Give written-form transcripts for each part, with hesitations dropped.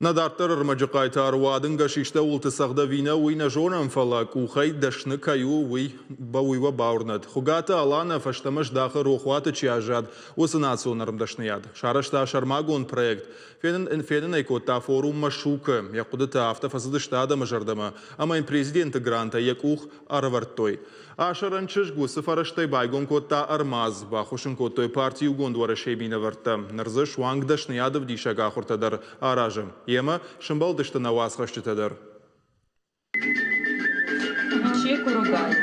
Nadartlar Armacıqaytar wadın gaşişte ultisaqda vina jonan falak uxay dashны kayu bawiwa baurnat. Xugata alana fashtamash daxı roxwata çiajad usınasonarım dashnyad. Şaraşta şarmagon projekt. Fenin ekota forum maşuka. Yaquda hafta fasıdı ştada majardama. Ama prezidenti granta yakuh arvartoy. Aşarançış gusı faraştay baygon kota armaz. Baxuşun kotoy partiyu gondwara şebine varta. Narzı şwang dashnyadav dişaga xurtadar arajım. Ема шымбалдышты наваз хашчытадыр. Ячейку ругаю.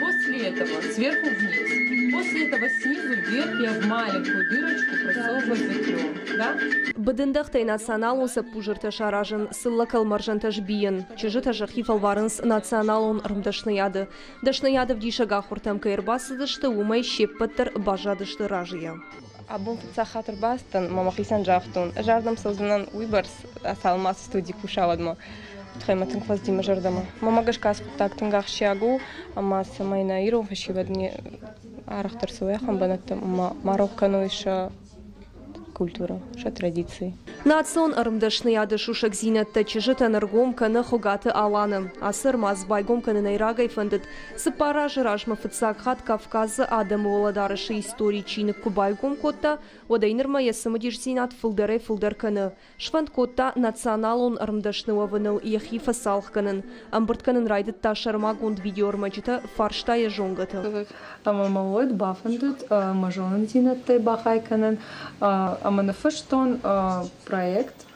После этого сверху вниз. После этого снизу вверх я в маленькую дырочку просовываю зеркало. Да? Быдындахтай национал он сапужырта шаражын, сыллакал маржантаж биен. Чыжыта жахифал варынс национал он рымдашныяды. Дашныяды в дишага хуртам каирбасыдышты умай щеппаттыр бажадышты ражия. Абун фицахатр бастан, мама хисан жахтун. Жардам созынан уйбарс асалмас студии кушавадма. Тхайматын кваздима жардама. Мама гашкас тактингах шагу, ама самайна иру фашивадни арахтар суяхам банатта мароккану иша культура, ша традиции. Национ арымдашныяды шушак зинатта чыжыта ныргом каны хугаты аланы. Асыр маз байгом каны найрагай фандыт. Сыпаражы ражма фыцакхат Кавказы адамы оладарышы истории чины кубайгом котта, одайнырма ясымыдиш зинат фылдары фылдар каны. Шванд котта националон арымдашныва выныл яхи фасалх канын. Амбырт канын райдыт ташарма гонд видеормаджыта фарштая жонгаты. Ама малойд бафандыт, мажонын зинаттай бахай канын. Ама нафыштон проект,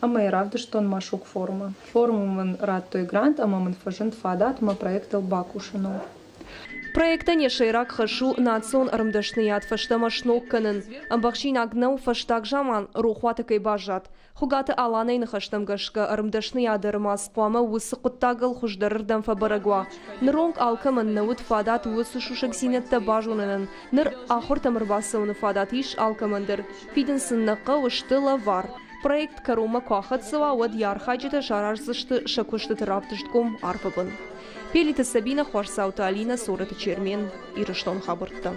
ама и равдыштон машук форма. Форму рад той грант, ама ман фажент фадат, ама проект бакушыну. Проекта не шейрак хашу национ арымдашныят фаштама шнок канын. Амбахшин агнау фаштак жаман рухватакай бажат. Хугаты аланай нахаштам гашка арымдашныядыр Москвама усы куттагыл хуждарырдан фабарагва. Ныронг алкаман наут фадат усы шушак зинетта бажунанын. Ныр ахур тамырбасауны фадат иш алкамандыр. Фиден сыннаққа уштыла вар. Проект карума кахатсыва уад ярхаджита жарарзышты шакушты тараптыштком арфабын. Пелита Сабина Хварсаута Алина Сората Чермен и Раштон Хабарта.